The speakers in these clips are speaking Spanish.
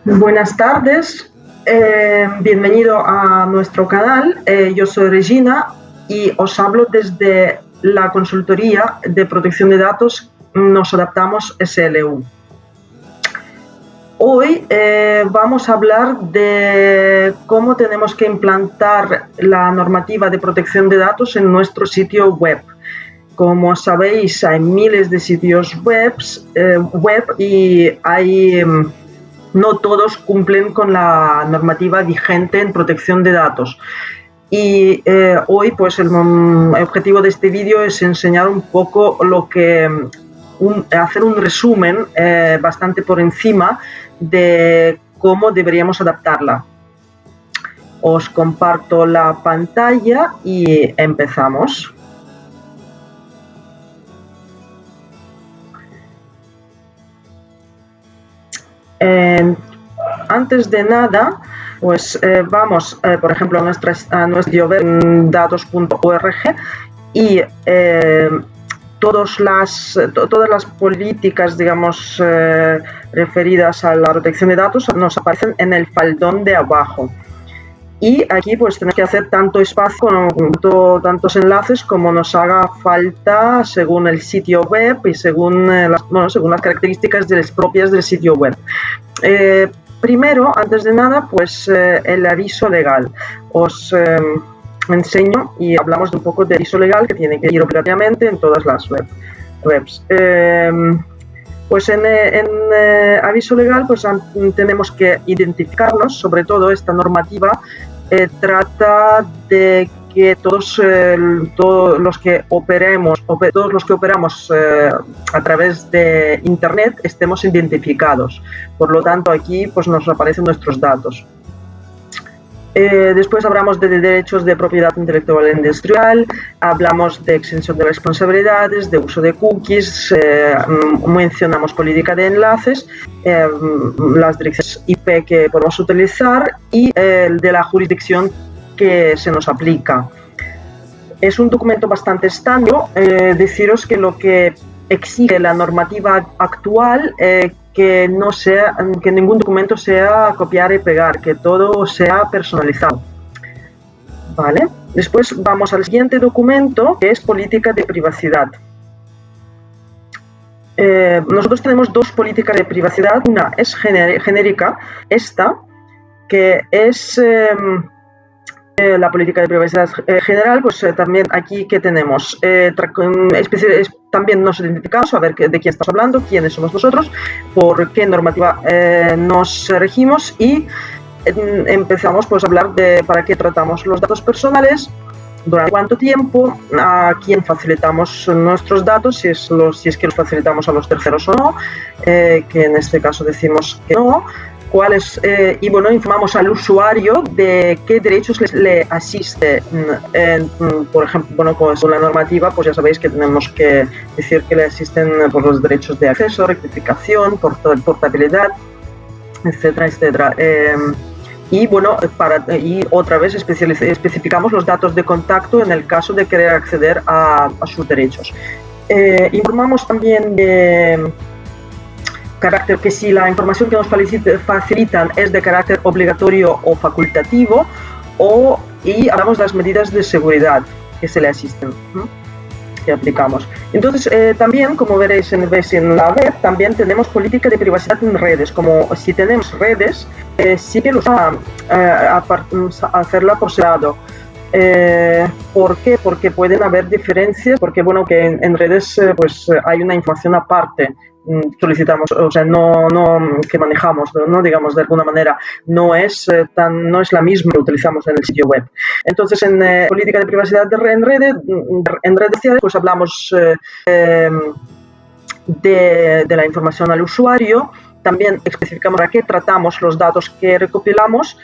Buenas tardes, bienvenido a nuestro canal. Yo soy Regina y os hablo desde la consultoría de protección de datos Nos Adaptamos SLU. Hoy vamos a hablar de cómo tenemos que implantar la normativa de protección de datos en nuestro sitio web. Como sabéis, hay miles de sitios web y no todos cumplen con la normativa vigente en protección de datos. Y hoy pues el objetivo de este vídeo es enseñar un poco hacer un resumen bastante por encima de cómo deberíamos adaptarla. Os comparto la pantalla y empezamos. Antes de nada, pues vamos, por ejemplo, a nuestro sitio web datos.org y todas las políticas, digamos, referidas a la protección de datos nos aparecen en el faldón de abajo. Y aquí pues tenemos que hacer tanto espacio, tantos enlaces como nos haga falta según el sitio web y según las características propias del sitio web. Primero, antes de nada, pues el aviso legal. Os enseño y hablamos un poco de aviso legal que tiene que ir obligatoriamente en todas las webs. Pues en aviso legal pues tenemos que identificarnos. Sobre todo esta normativa trata de que todos los que operamos a través de Internet estemos identificados. Por lo tanto, aquí pues nos aparecen nuestros datos. Después hablamos de derechos de propiedad intelectual e industrial, hablamos de exención de responsabilidades, de uso de cookies, mencionamos política de enlaces, las direcciones IP que podemos utilizar y de la jurisdicción que se nos aplica. Es un documento bastante estándar. Deciros que lo que exige la normativa actual que ningún documento sea copiar y pegar, que todo sea personalizado. ¿Vale? Después vamos al siguiente documento, que es política de privacidad. Nosotros tenemos dos políticas de privacidad. Una es genérica, esta, que es la política de privacidad general. Pues también aquí que tenemos también nos identificamos, a ver de quién estamos hablando, quiénes somos nosotros, por qué normativa nos regimos y empezamos pues a hablar de para qué tratamos los datos personales, durante cuánto tiempo, a quién facilitamos nuestros datos, si es que los facilitamos a los terceros o no, que en este caso decimos que no. Y bueno, informamos al usuario de qué derechos le asiste. Por ejemplo, bueno, con la normativa, pues ya sabéis que tenemos que decir que le asisten por los derechos de acceso, rectificación, portabilidad, etcétera, etcétera. Y bueno, y otra vez especificamos los datos de contacto en el caso de querer acceder a sus derechos. Informamos también de carácter que si la información que nos facilitan es de carácter obligatorio o facultativo, y hablamos de las medidas de seguridad que se le asisten, que aplicamos. Entonces, también, como veréis en la web, también tenemos política de privacidad en redes. Como si tenemos redes, sí que los hacerla por separado. ¿Por qué? Porque pueden haber diferencias, porque bueno, que en redes pues hay una información aparte. Solicitamos, o sea, que manejamos, no digamos de alguna manera, no es la misma que utilizamos en el sitio web. Entonces, en política de privacidad en redes sociales, pues hablamos de la información al usuario. También especificamos a qué tratamos los datos que recopilamos,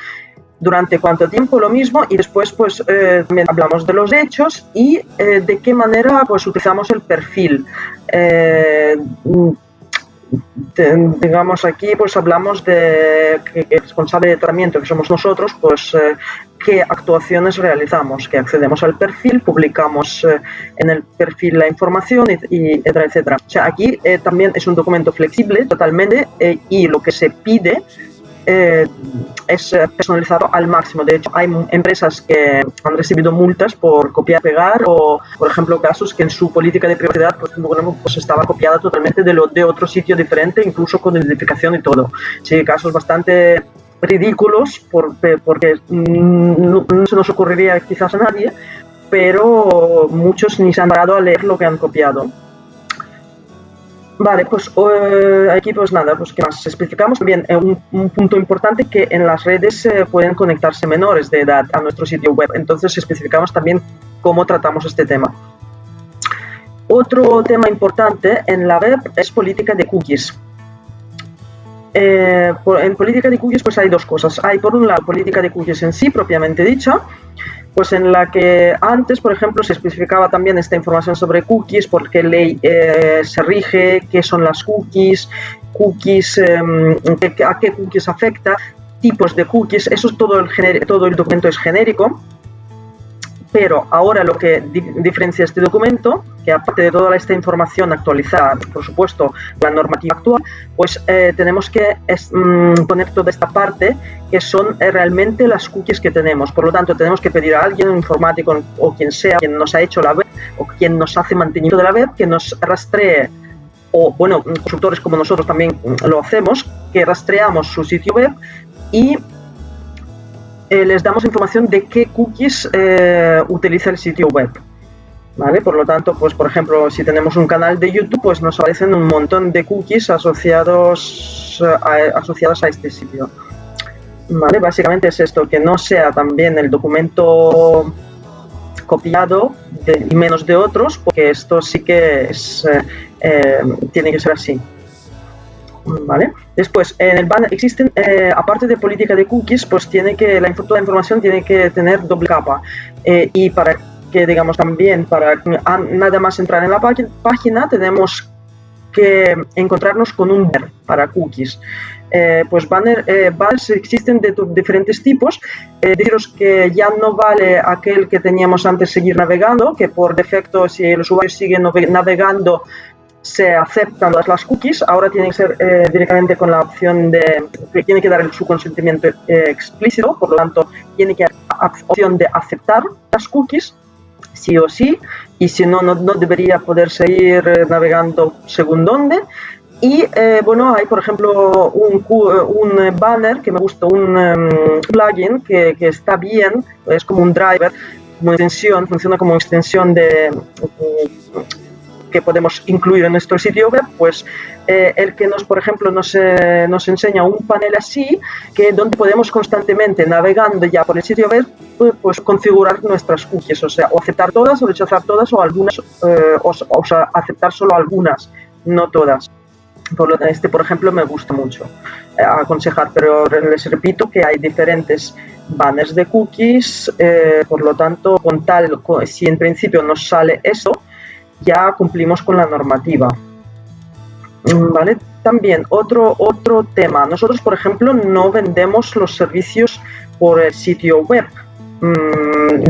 durante cuánto tiempo, lo mismo, y después pues también hablamos de los hechos y de qué manera pues utilizamos el perfil. Digamos aquí pues hablamos de que el responsable de tratamiento, que somos nosotros, pues qué actuaciones realizamos, que accedemos al perfil, publicamos en el perfil la información, y etcétera, etcétera. O sea, aquí también es un documento flexible totalmente, y lo que se pide es personalizado al máximo. De hecho, hay empresas que han recibido multas por copiar y pegar, o, por ejemplo, casos que en su política de privacidad pues estaba copiada totalmente de otro sitio diferente, incluso con identificación y todo. Sí, casos bastante ridículos porque no se nos ocurriría quizás a nadie, pero muchos ni se han dado a leer lo que han copiado. Vale, pues aquí pues nada, pues qué más especificamos. También un punto importante, que en las redes pueden conectarse menores de edad a nuestro sitio web, entonces especificamos también cómo tratamos este tema. Otro tema importante en la web es política de cookies. En política de cookies pues hay dos cosas. Hay por un lado política de cookies en sí, propiamente dicha, pues en la que antes, por ejemplo, se especificaba también esta información sobre cookies, por qué ley se rige, qué son las cookies, a qué cookies afecta, tipos de cookies. Eso es todo el documento es genérico. Pero ahora lo que diferencia este documento, que aparte de toda esta información actualizada, por supuesto, la normativa actual, pues tenemos que poner toda esta parte que son realmente las cookies que tenemos. Por lo tanto, tenemos que pedir a alguien, un informático o quien sea, quien nos ha hecho la web o quien nos hace mantenimiento de la web, que nos rastree, o bueno, consultores como nosotros también lo hacemos, que rastreamos su sitio web y les damos información de qué cookies utiliza el sitio web, ¿vale? Por lo tanto, pues por ejemplo, si tenemos un canal de YouTube, pues nos aparecen un montón de cookies asociadas a este sitio, ¿vale? Básicamente es esto, que no sea también el documento copiado y menos de otros, porque esto sí que tiene que ser así. ¿Vale? Después, en el banner existen, aparte de política de cookies, pues toda la información tiene que tener doble capa. Y para que, digamos, también, para nada más entrar en la página, tenemos que encontrarnos con un banner para cookies. Pues banners existen de diferentes tipos. Deciros que ya no vale aquel que teníamos antes, seguir navegando, que por defecto, si el usuario sigue navegando, se aceptan todas las cookies. Ahora tiene que ser directamente con la opción que tiene que dar su consentimiento explícito, por lo tanto tiene que haber opción de aceptar las cookies, sí o sí, y si no, no debería poder seguir navegando según dónde. Y bueno, hay por ejemplo un banner que me gusta, un plugin que está bien, es como un driver, como extensión, funciona como extensión que podemos incluir en nuestro sitio web, pues el que por ejemplo nos enseña un panel así, donde podemos constantemente, navegando ya por el sitio web, pues configurar nuestras cookies, o sea, o aceptar todas o rechazar todas, o algunas, o sea, aceptar solo algunas, no todas. Por ejemplo, me gusta mucho aconsejar, pero les repito que hay diferentes banners de cookies, por lo tanto, si en principio nos sale eso, ya cumplimos con la normativa, ¿vale? También otro tema. Nosotros, por ejemplo, no vendemos los servicios por el sitio web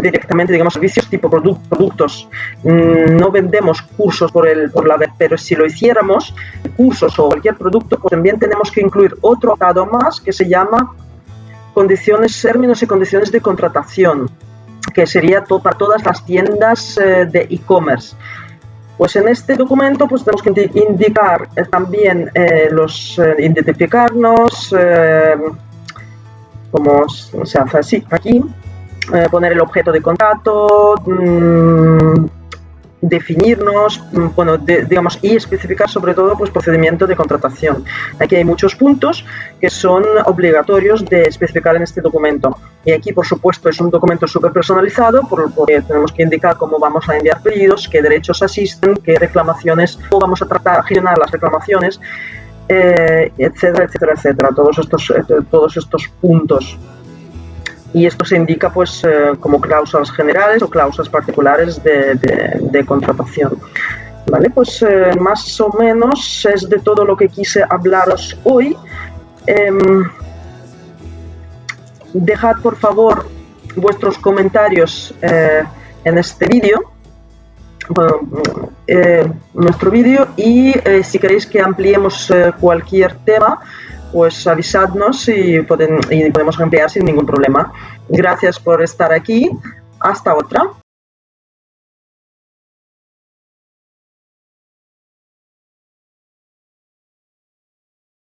directamente, digamos, servicios tipo productos. No vendemos cursos por la web, pero si lo hiciéramos, cursos o cualquier producto, pues también tenemos que incluir otro apartado más que se llama términos y condiciones de contratación, que sería para todas las tiendas de e-commerce. Pues en este documento pues tenemos que indicar también identificarnos, como se hace así aquí, poner el objeto de contrato, definirnos, bueno, digamos, y especificar sobre todo pues procedimiento de contratación. Aquí hay muchos puntos que son obligatorios de especificar en este documento. Y aquí, por supuesto, es un documento súper personalizado porque tenemos que indicar cómo vamos a enviar pedidos, qué derechos asisten, qué reclamaciones, cómo vamos a gestionar las reclamaciones, etcétera, etcétera, etcétera. Todos estos puntos. Y esto se indica pues como cláusulas generales o cláusulas particulares de contratación. Vale, pues más o menos es de todo lo que quise hablaros hoy. Dejad por favor vuestros comentarios en este vídeo, nuestro vídeo, y si queréis que ampliemos cualquier tema, pues avisadnos y podemos ampliar sin ningún problema. Gracias por estar aquí. Hasta otra.